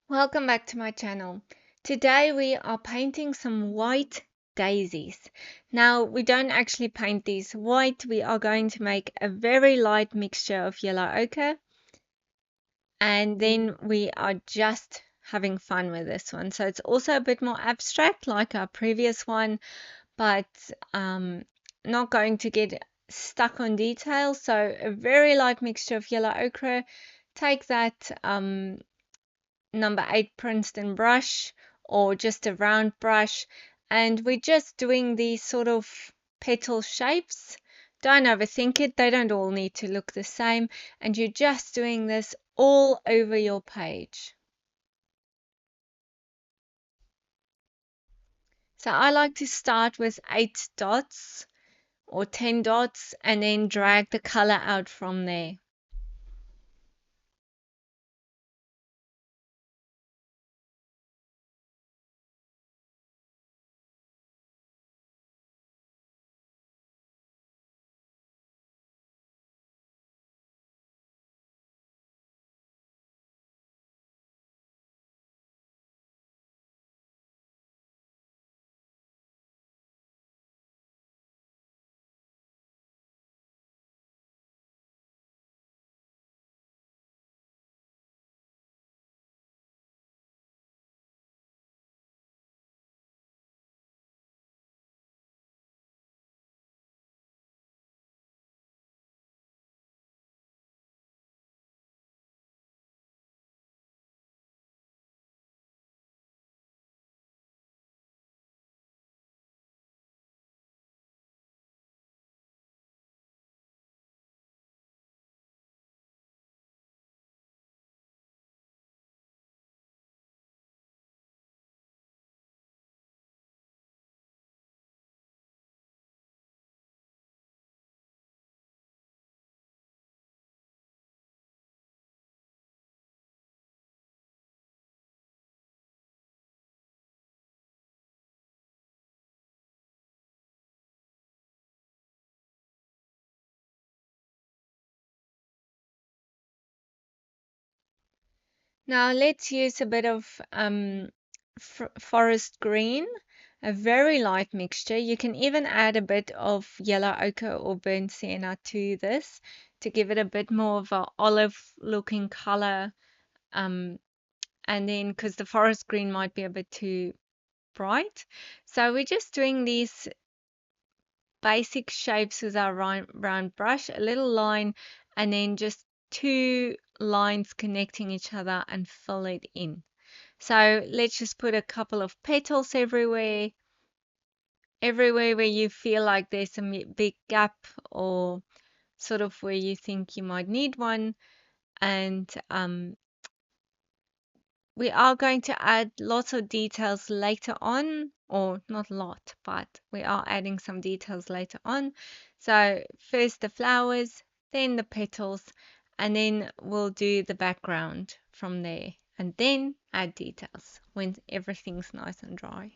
Welcome back to my channel. Today we are painting some white daisies. Now we don't actually paint these white, we are going to make a very light mixture of yellow ochre, and then we are just having fun with this one. So it's also a bit more abstract like our previous one, but not going to get stuck on detail. So a very light mixture of yellow ochre. Take that number 8 Princeton brush or just a round brush, and we're just doing these sort of petal shapes. Don't overthink it, they don't all need to look the same, and you're just doing this all over your page. So I like to start with 8 dots or 10 dots and then drag the color out from there. Now let's use a bit of forest green, a very light mixture. You can even add a bit of yellow ochre or burnt sienna to this to give it a bit more of a olive looking color. And then because the forest green might be a bit too bright. So we're just doing these basic shapes with our round brush, a little line, and then just two lines connecting each other and fill it in. So let's just put a couple of petals everywhere. Everywhere where you feel like there's a big gap or sort of where you think you might need one. And we are going to add lots of details later on, or not a lot, but we are adding some details later on. So first the flowers, then the petals, and then we'll do the background from there, and then add details when everything's nice and dry.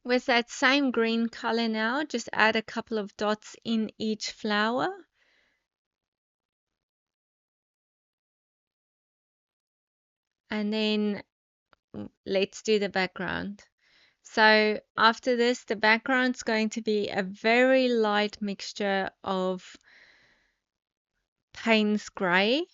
With that same green color now, just add a couple of dots in each flower. And then let's do the background. So after this, the background's going to be a very light mixture of Payne's Gray.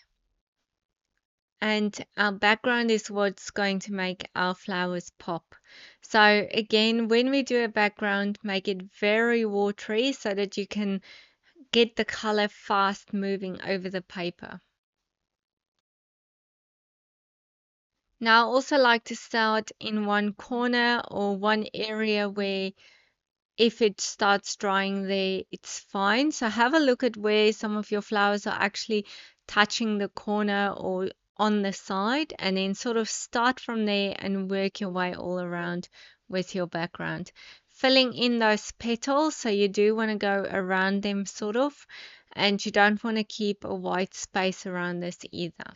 And our background is what's going to make our flowers pop. So again, when we do a background, make it very watery so that you can get the color fast moving over the paper. Now I also like to start in one corner or one area where if it starts drying there, it's fine. So have a look at where some of your flowers are actually touching the corner or on the side, and then sort of start from there and work your way all around with your background. Filling in those petals, so you do want to go around them sort of, and you don't want to keep a white space around this either.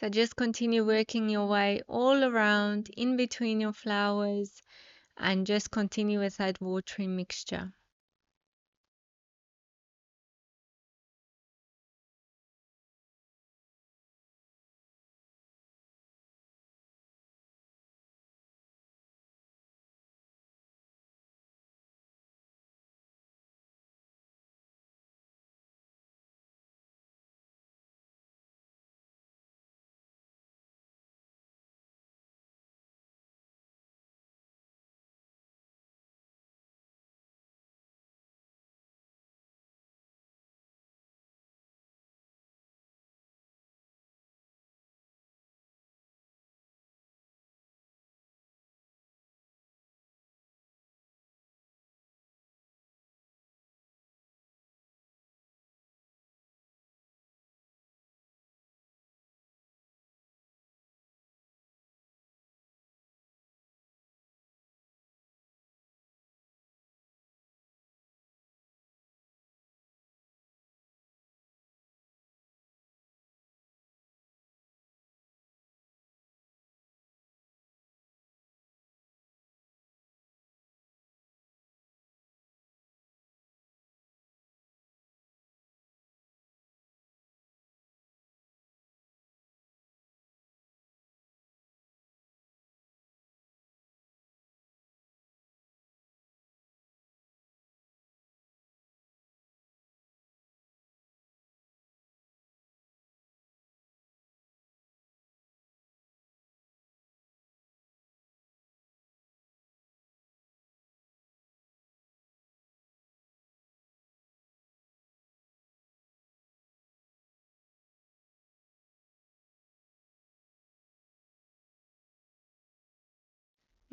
So just continue working your way all around in between your flowers and just continue with that watery mixture.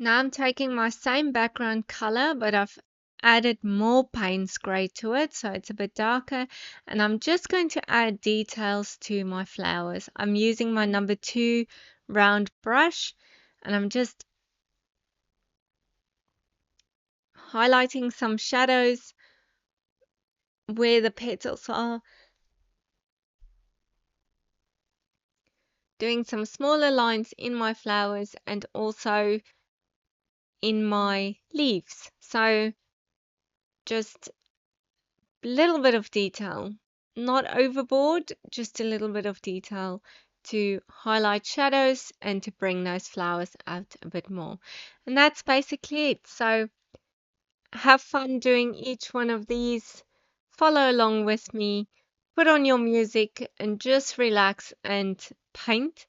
Now I'm taking my same background color, but I've added more Payne's gray to it, so it's a bit darker. And I'm just going to add details to my flowers. I'm using my number 2 round brush, and I'm just highlighting some shadows where the petals are, doing some smaller lines in my flowers and also in my leaves. So just a little bit of detail, not overboard, just a little bit of detail to highlight shadows and to bring those flowers out a bit more. And that's basically it. So have fun doing each one of these. Follow along with me, put on your music, and just relax and paint.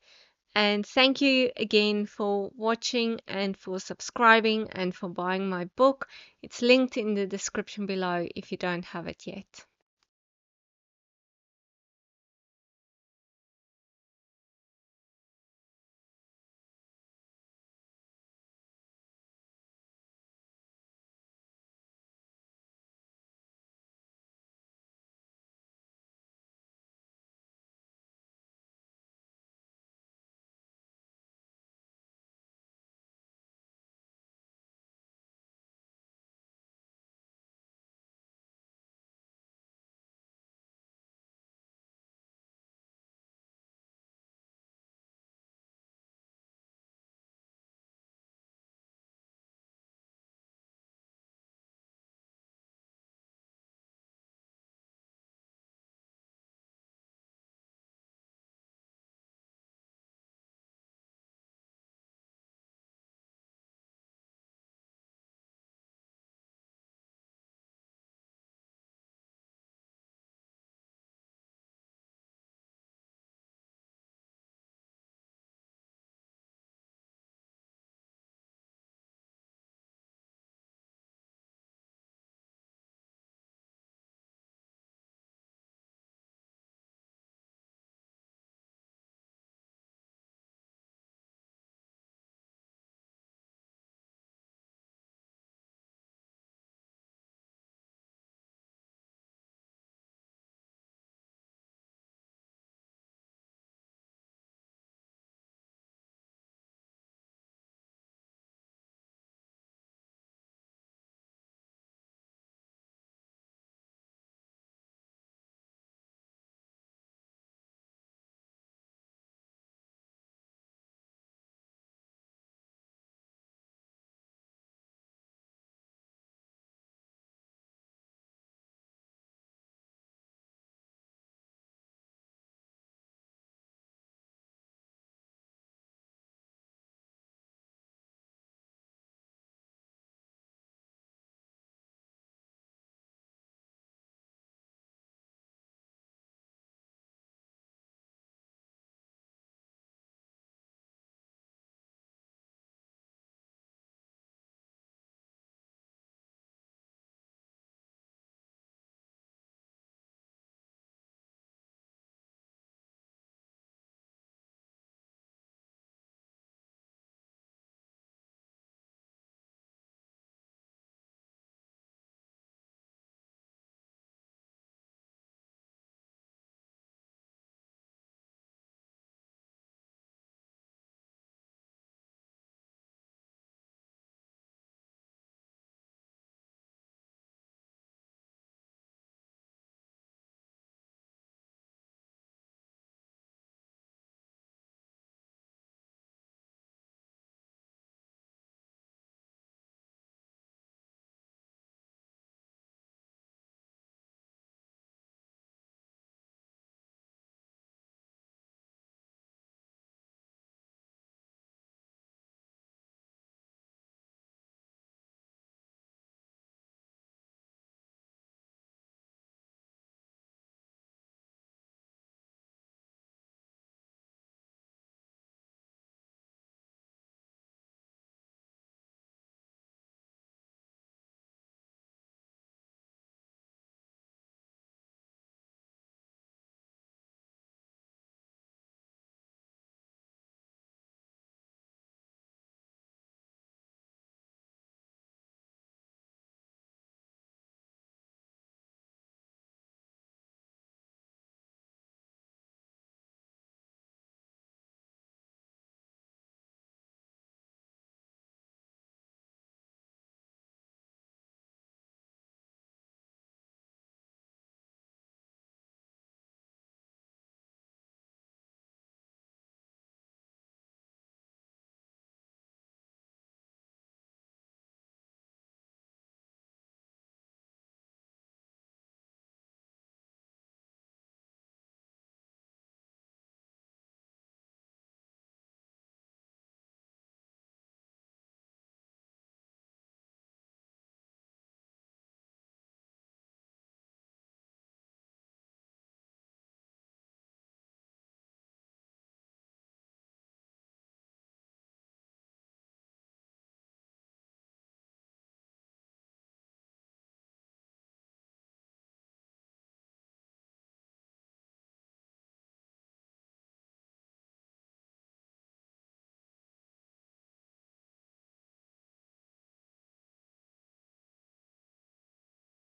And thank you again for watching and for subscribing and for buying my book. It's linked in the description below if you don't have it yet.